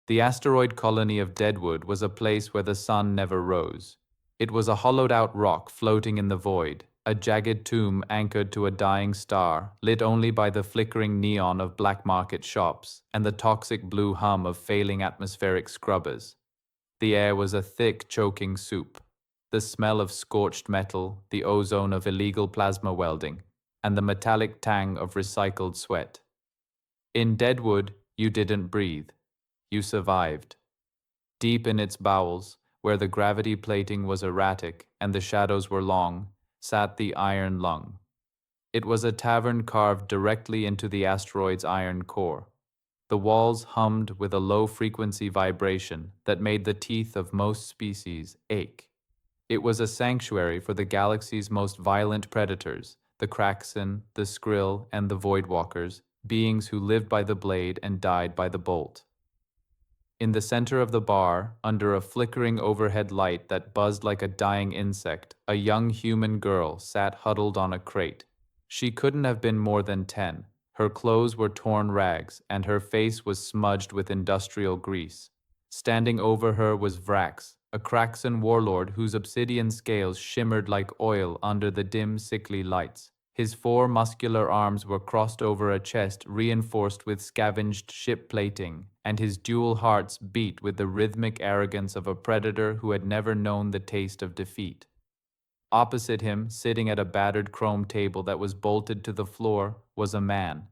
The asteroid colony of Deadwood was a place where the sun never rose. It was a hollowed-out rock floating in the void, a jagged tomb anchored to a dying star, lit only by the flickering neon of black market shops and the toxic blue hum of failing atmospheric scrubbers. The air was a thick, choking soup. The smell of scorched metal, the ozone of illegal plasma welding, and the metallic tang of recycled sweat. In Deadwood, you didn't breathe. You survived. Deep in its bowels, where the gravity plating was erratic and the shadows were long, sat the Iron Lung. It was a tavern carved directly into the asteroid's iron core. The walls hummed with a low-frequency vibration that made the teeth of most species ache. It was a sanctuary for the galaxy's most violent predators, the Kraxen, the Skrill, and the Voidwalkers, beings who lived by the blade and died by the bolt. In the center of the bar, under a flickering overhead light that buzzed like a dying insect, a young human girl sat huddled on a crate. She couldn't have been more than 10. Her clothes were torn rags, and her face was smudged with industrial grease. Standing over her was Vrax, a Kraxen warlord whose obsidian scales shimmered like oil under the dim, sickly lights. His 4 muscular arms were crossed over a chest reinforced with scavenged ship plating, and his dual hearts beat with the rhythmic arrogance of a predator who had never known the taste of defeat. Opposite him, sitting at a battered chrome table that was bolted to the floor, was a man.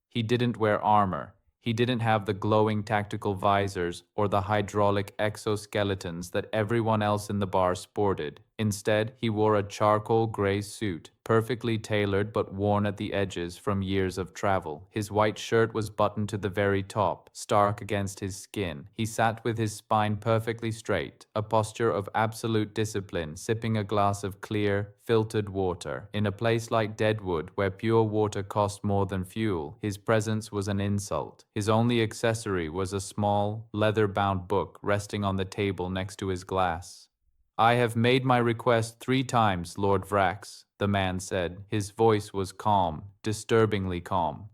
He didn't wear armor. He didn't have the glowing tactical visors or the hydraulic exoskeletons that everyone else in the bar sported. Instead, he wore a charcoal gray suit, perfectly tailored but worn at the edges from years of travel. His white shirt was buttoned to the very top, stark against his skin. He sat with his spine perfectly straight, a posture of absolute discipline, sipping a glass of clear, filtered water. In a place like Deadwood, where pure water cost more than fuel, his presence was an insult. His only accessory was a small, leather-bound book resting on the table next to his glass. "I have made my request 3 times, Lord Vrax," the man said. His voice was calm, disturbingly calm.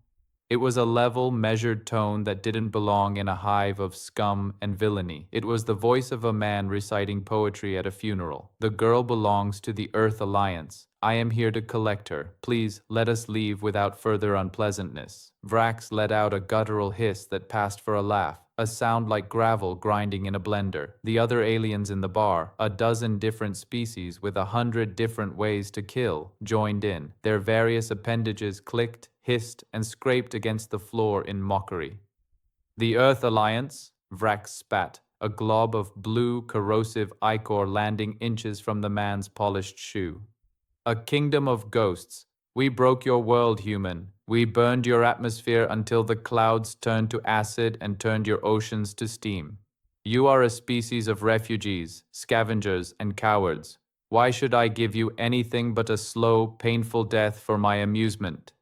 It was a level, measured tone that didn't belong in a hive of scum and villainy. It was the voice of a man reciting poetry at a funeral. "The girl belongs to the Earth Alliance. I am here to collect her. Please, let us leave without further unpleasantness." Vrax let out a guttural hiss that passed for a laugh, a sound like gravel grinding in a blender. The other aliens in the bar, a dozen different species with 100 different ways to kill, joined in. Their various appendages clicked, hissed, and scraped against the floor in mockery. "The Earth Alliance," Vrax spat, a glob of blue, corrosive ichor landing inches from the man's polished shoe. "A kingdom of ghosts. We broke your world, human. We burned your atmosphere until the clouds turned to acid and turned your oceans to steam. You are a species of refugees, scavengers, and cowards. Why should I give you anything but a slow, painful death for my amusement?"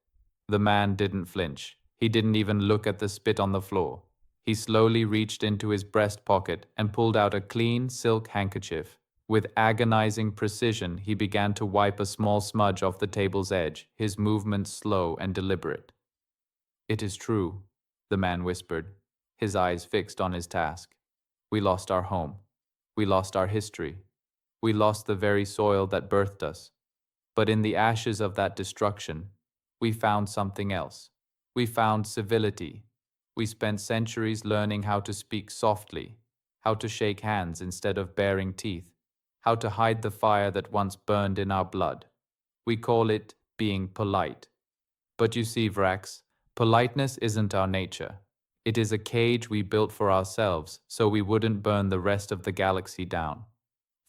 The man didn't flinch. He didn't even look at the spit on the floor. He slowly reached into his breast pocket and pulled out a clean silk handkerchief. With agonizing precision, he began to wipe a small smudge off the table's edge, his movements slow and deliberate. "It is true," the man whispered, his eyes fixed on his task. "We lost our home. We lost our history. We lost the very soil that birthed us. But in the ashes of that destruction, we found something else. We found civility. We spent centuries learning how to speak softly, how to shake hands instead of baring teeth, how to hide the fire that once burned in our blood. We call it being polite. But you see, Vrax, politeness isn't our nature. It is a cage we built for ourselves so we wouldn't burn the rest of the galaxy down."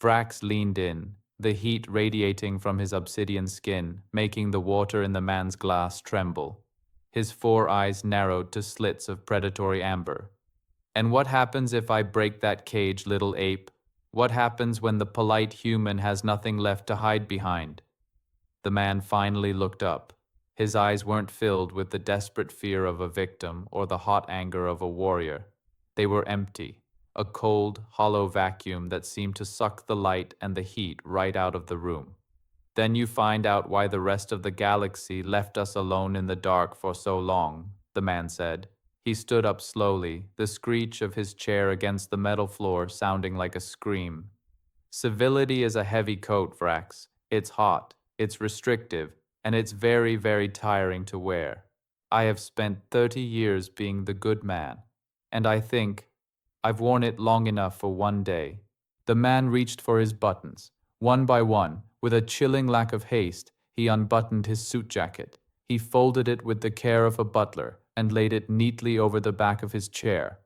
Vrax leaned in, the heat radiating from his obsidian skin, making the water in the man's glass tremble. His 4 eyes narrowed to slits of predatory amber. "And what happens if I break that cage, little ape? What happens when the polite human has nothing left to hide behind?" The man finally looked up. His eyes weren't filled with the desperate fear of a victim or the hot anger of a warrior. They were empty, a cold, hollow vacuum that seemed to suck the light and the heat right out of the room. "Then you find out why the rest of the galaxy left us alone in the dark for so long," the man said. He stood up slowly, the screech of his chair against the metal floor sounding like a scream. Civility is a heavy coat, Vrax. It's hot, it's restrictive, and it's very, very tiring to wear. I have spent 30 years being the good man, and I think I've worn it long enough for one day. The man reached for his buttons. One by one, with a chilling lack of haste, he unbuttoned his suit jacket. He folded it with the care of a butler and laid it neatly over the back of his chair.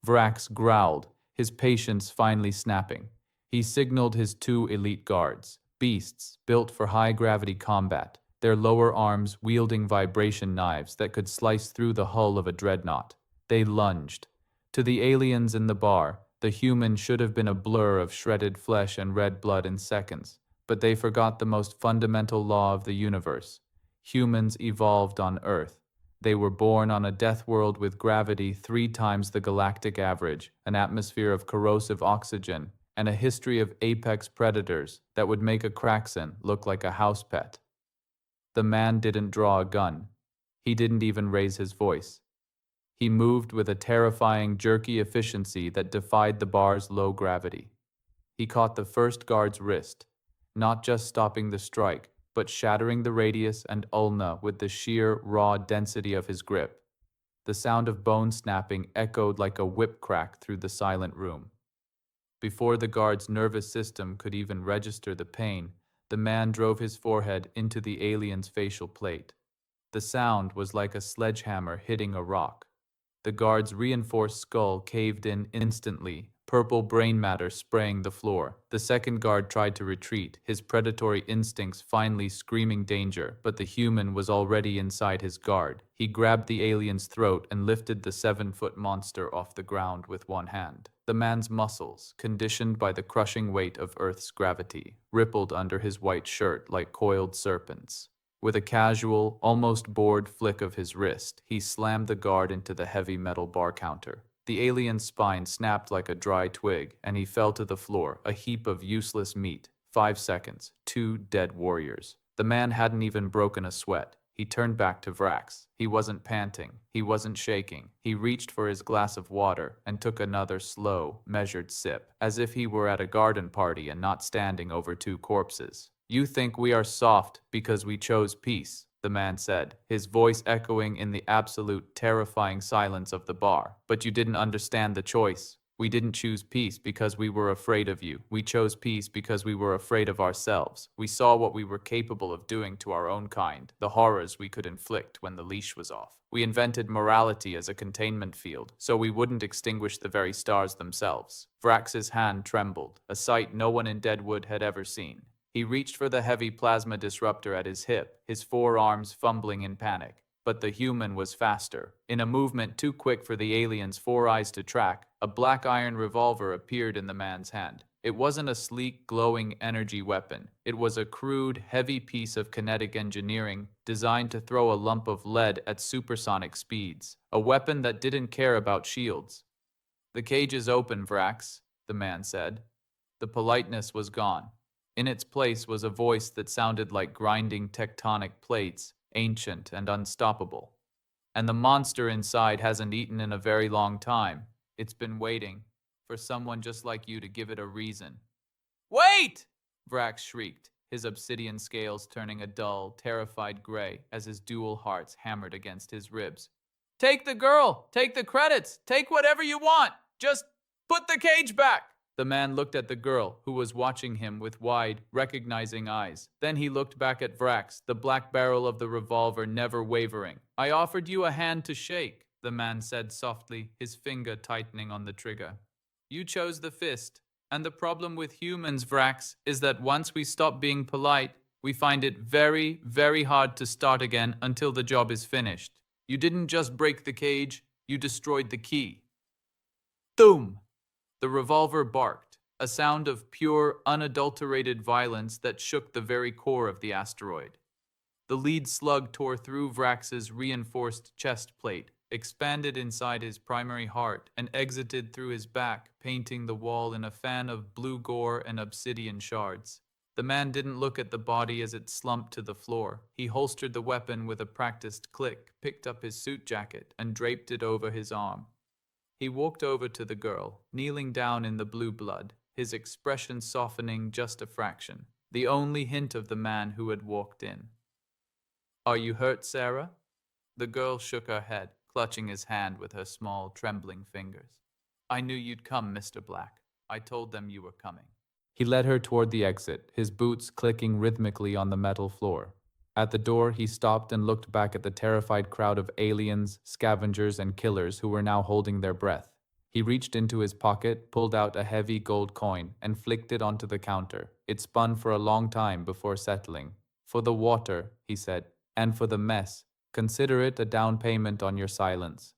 Vrax growled, his patience finally snapping. He signaled his two elite guards, beasts built for high-gravity combat, their lower arms wielding vibration knives that could slice through the hull of a dreadnought. They lunged. To the aliens in the bar, the human should have been a blur of shredded flesh and red blood in seconds, but they forgot the most fundamental law of the universe. Humans evolved on Earth. They were born on a death world with gravity 3 times the galactic average, an atmosphere of corrosive oxygen, and a history of apex predators that would make a Kraxan look like a house pet. The man didn't draw a gun. He didn't even raise his voice. He moved with a terrifying, jerky efficiency that defied the bar's low gravity. He caught the first guard's wrist, not just stopping the strike, but shattering the radius and ulna with the sheer, raw density of his grip. The sound of bone snapping echoed like a whip crack through the silent room. Before the guard's nervous system could even register the pain, the man drove his forehead into the alien's facial plate. The sound was like a sledgehammer hitting a rock. The guard's reinforced skull caved in instantly, purple brain matter spraying the floor. The second guard tried to retreat, his predatory instincts finally screaming danger, but the human was already inside his guard. He grabbed the alien's throat and lifted the 7-foot monster off the ground with one hand. The man's muscles, conditioned by the crushing weight of Earth's gravity, rippled under his white shirt like coiled serpents. With a casual, almost bored flick of his wrist, he slammed the guard into the heavy metal bar counter. The alien's spine snapped like a dry twig, and he fell to the floor, a heap of useless meat. 5 seconds, 2 dead warriors. The man hadn't even broken a sweat. He turned back to Vrax. He wasn't panting. He wasn't shaking. He reached for his glass of water and took another slow, measured sip, as if he were at a garden party and not standing over 2 corpses. "You think we are soft because we chose peace," the man said, his voice echoing in the absolute terrifying silence of the bar. "But you didn't understand the choice. We didn't choose peace because we were afraid of you. We chose peace because we were afraid of ourselves. We saw what we were capable of doing to our own kind, the horrors we could inflict when the leash was off. We invented morality as a containment field, so we wouldn't extinguish the very stars themselves." Vrax's hand trembled, a sight no one in Deadwood had ever seen. He reached for the heavy plasma disruptor at his hip, his forearms fumbling in panic. But the human was faster. In a movement too quick for the alien's 4 eyes to track, a black iron revolver appeared in the man's hand. It wasn't a sleek, glowing energy weapon. It was a crude, heavy piece of kinetic engineering designed to throw a lump of lead at supersonic speeds. A weapon that didn't care about shields. "The cage is open, Vrax," the man said. The politeness was gone. In its place was a voice that sounded like grinding tectonic plates, ancient and unstoppable. "And the monster inside hasn't eaten in a very long time. It's been waiting for someone just like you to give it a reason." "Wait!" Vrax shrieked, his obsidian scales turning a dull, terrified gray as his dual hearts hammered against his ribs. "Take the girl! Take the credits! Take whatever you want! Just put the cage back!" The man looked at the girl, who was watching him with wide, recognizing eyes. Then he looked back at Vrax, the black barrel of the revolver never wavering. "I offered you a hand to shake," the man said softly, his finger tightening on the trigger. "You chose the fist. And the problem with humans, Vrax, is that once we stop being polite, we find it very, very hard to start again until the job is finished. You didn't just break the cage, you destroyed the key." Boom! The revolver barked, a sound of pure, unadulterated violence that shook the very core of the asteroid. The lead slug tore through Vrax's reinforced chest plate, expanded inside his primary heart, and exited through his back, painting the wall in a fan of blue gore and obsidian shards. The man didn't look at the body as it slumped to the floor. He holstered the weapon with a practiced click, picked up his suit jacket, and draped it over his arm. He walked over to the girl, kneeling down in the blue blood, his expression softening just a fraction, the only hint of the man who had walked in. "Are you hurt, Sarah?" The girl shook her head, clutching his hand with her small, trembling fingers. "I knew you'd come, Mr. Black. I told them you were coming." He led her toward the exit, his boots clicking rhythmically on the metal floor. At the door, he stopped and looked back at the terrified crowd of aliens, scavengers, and killers who were now holding their breath. He reached into his pocket, pulled out a heavy gold coin, and flicked it onto the counter. It spun for a long time before settling. "For the water," he said, "and for the mess. Consider it a down payment on your silence."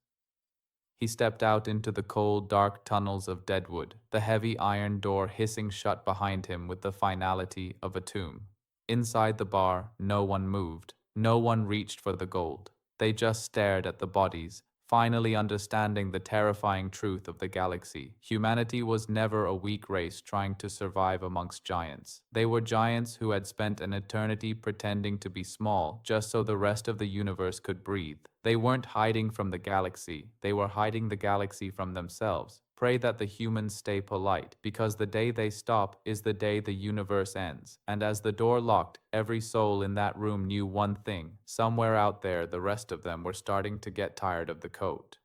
He stepped out into the cold, dark tunnels of Deadwood, the heavy iron door hissing shut behind him with the finality of a tomb. Inside the bar, no one moved. No one reached for the gold. They just stared at the bodies, finally understanding the terrifying truth of the galaxy. Humanity was never a weak race trying to survive amongst giants. They were giants who had spent an eternity pretending to be small just so the rest of the universe could breathe. They weren't hiding from the galaxy. They were hiding the galaxy from themselves. Pray that the humans stay polite, because the day they stop is the day the universe ends. And as the door locked, every soul in that room knew one thing. Somewhere out there, the rest of them were starting to get tired of the code.